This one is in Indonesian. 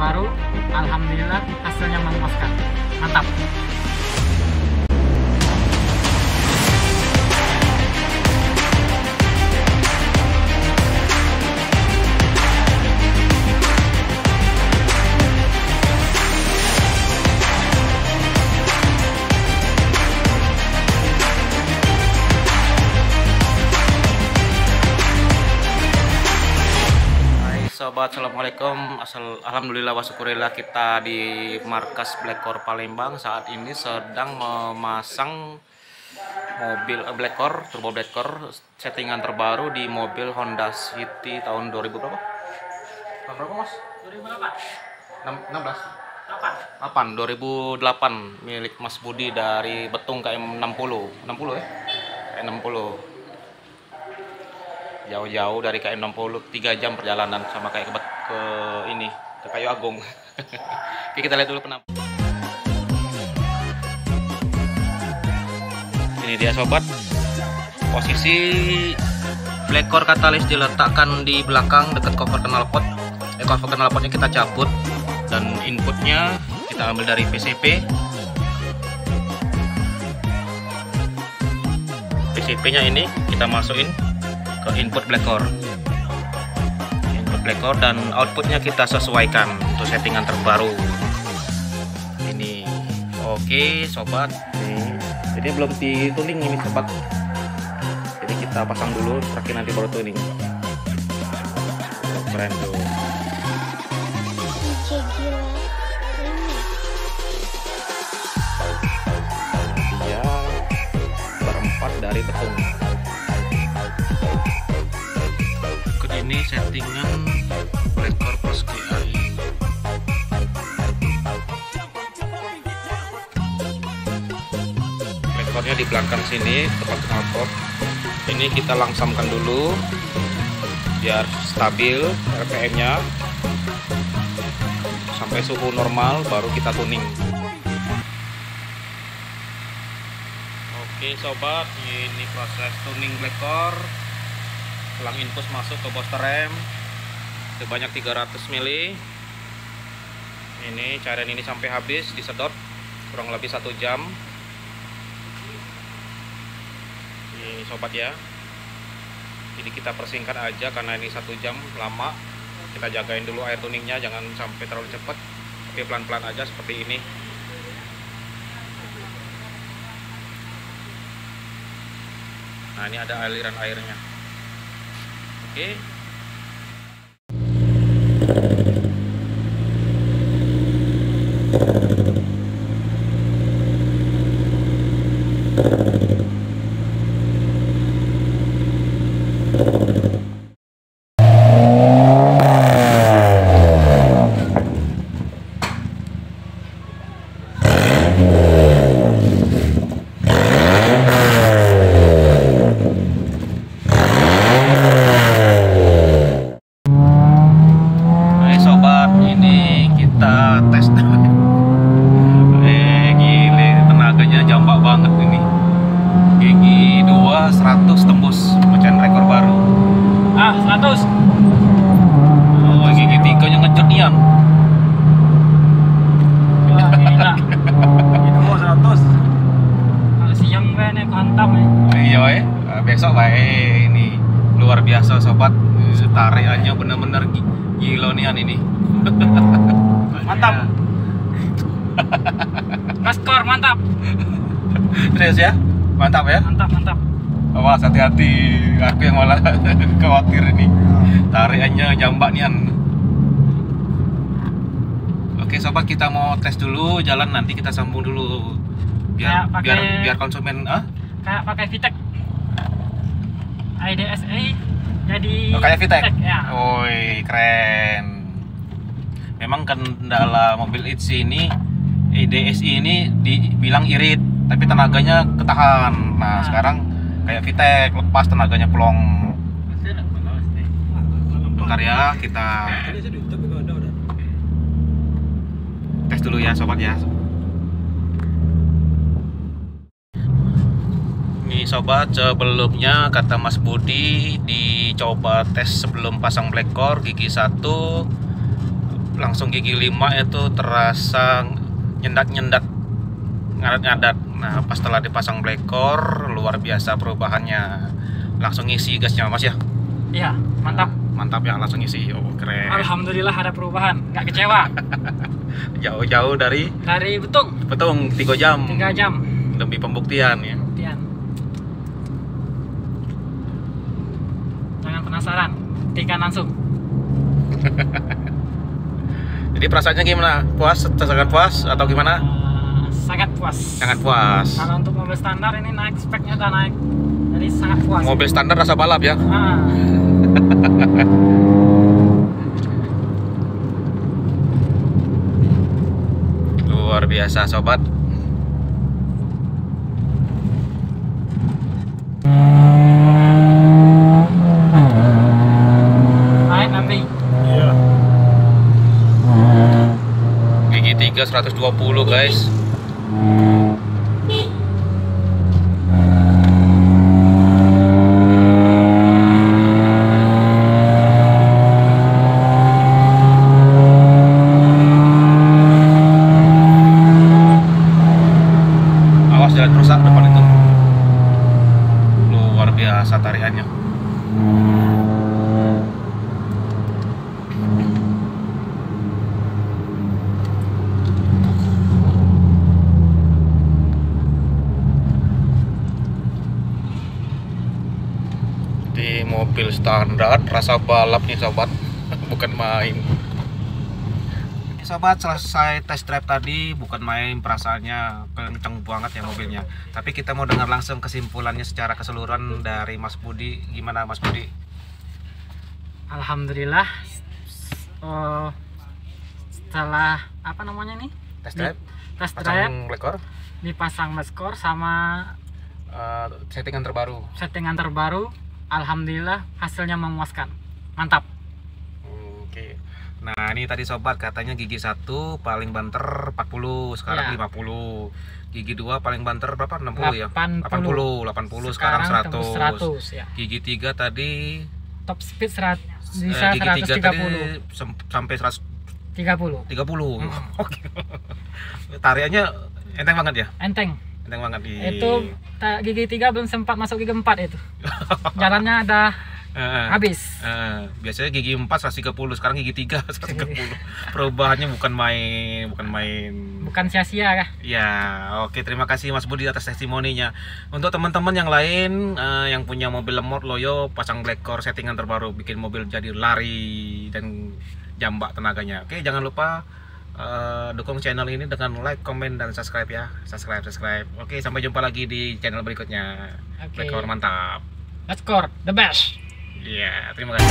terbaru. Alhamdulillah hasilnya memuaskan. Mantap. Sobat, assalamualaikum. Alhamdulillah wa syukurillah, kita di markas Blackcore Palembang saat ini sedang memasang mobil Blackcore, turbo Blackcore settingan terbaru di mobil Honda City tahun 2000 berapa? Tahun berapa, Mas? 2008. 8 2008 milik Mas Budi dari Betung KM 60 ya? KM 60. Jauh-jauh dari KM 60, 3 jam perjalanan sama kayak ke ini, ke Kayu Agung. Oke, kita lihat dulu penampakan. Ini dia sobat, posisi Blackcore katalis diletakkan di belakang dekat cover knalpot. Cover knalpotnya kita cabut dan inputnya kita ambil dari PCP. PCP-nya ini kita masukin ke input Blackcore, dan outputnya kita sesuaikan untuk settingan terbaru ini. Oke sobat, ini belum dituning ini sobat, jadi kita pasang dulu, terakhir nanti baru tuning. Keren tuh. Dia berempat dari Betung. Ini settingan Blackcore plus GAI. Blackcore-nya di belakang sini tempat knalpot. Ini kita langsamkan dulu biar stabil RPM-nya sampai suhu normal, baru kita tuning. Oke sobat, ini proses tuning Blackcore. Selang infus masuk ke booster rem sebanyak 300 mili. Ini cairan ini sampai habis disedot kurang lebih 1 jam. Ini sobat ya, jadi kita persingkat aja karena ini 1 jam lama. Kita jagain dulu air tuningnya, jangan sampai terlalu cepat, tapi pelan-pelan aja seperti ini. Nah, ini ada aliran airnya. Oke. Oh, gigi 3-nya ngejek nian. Wah, gila. Itu mau 100. Kalau siang kan mantap ya. Iya, besok baik ini. Luar biasa sobat. Tarik aja bener-bener gila nian ini. Mantap. Blackcore mantap. Serius ya? Mantap ya? Mantap. Awas hati-hati, aku yang malah khawatir ini. Tarikannya jambak nian. Oke sobat, kita mau tes dulu jalan, nanti kita sambung dulu biar konsumen kayak pakai VTEC IDSA jadi kayak VTEC ya. Woi keren. Memang kendala mobil ITZY ini IDSI ini dibilang irit, tapi tenaganya ketahan. Nah sekarang kayak VTEC, lepas tenaganya plong. Bentar ya, kita tes dulu ya sobat ya. Nih sobat, sebelumnya kata Mas Budi dicoba tes sebelum pasang Blackcore gigi 1 langsung gigi 5 itu terasa nyendat-nyendat, ngadat-ngadat. Nah, pas setelah dipasang black core, luar biasa perubahannya. Langsung ngisi gasnya Mas ya? Iya, mantap. Mantap ya, langsung ngisi. Oh, keren. Alhamdulillah ada perubahan, nggak kecewa. Jauh-jauh dari Betung 3 jam. 3 jam. Demi pembuktian ya. Buktian. Jangan penasaran, buktikan langsung. Jadi perasaannya gimana? Puas? Sangat puas atau gimana? Sangat puas. Sangat puas. Kalau untuk mobil standar ini naik, speknya udah naik. Jadi sangat puas. Mobil standar rasa balap ya? Luar biasa sobat. Naik nanti. Iya. Gigi 3 120 guys. Jalan rusak depan itu, luar biasa tarikannya. Di mobil standar rasa balap nih sobat, bukan main. Sobat, selesai test drive tadi, bukan main, perasaannya kenceng banget ya mobilnya. Tapi kita mau dengar langsung kesimpulannya secara keseluruhan dari Mas Budi. Gimana Mas Budi? Alhamdulillah, setelah apa namanya nih? Test drive? Test drive black core? Dipasang black core sama settingan terbaru. Alhamdulillah hasilnya memuaskan. Mantap. Oke. Nah, ini tadi sobat katanya gigi 1 paling banter 40, sekarang ya. 50. Gigi 2 paling banter berapa? 60 ya? 80 sekarang 100 ya. Gigi 3 tadi top speed bisa gigi 3 130 tadi sampai 130. 30. Oke. Tariannya enteng banget ya? Enteng banget. Itu gigi 3 belum sempat masuk gigi 4 itu. Jalannya ada habis. Biasanya gigi 4 130, sekarang gigi 3 130. Perubahannya bukan main. Bukan sia-sia kah? Ya, oke, terima kasih Mas Budi atas testimoninya. Untuk teman-teman yang lain yang punya mobil lemot loyo, pasang black core settingan terbaru, bikin mobil jadi lari dan jambak tenaganya. Oke, jangan lupa dukung channel ini dengan like, komen, dan subscribe ya. Subscribe. Oke, sampai jumpa lagi di channel berikutnya. Black core mantap. Black core the best. Iya, terima kasih.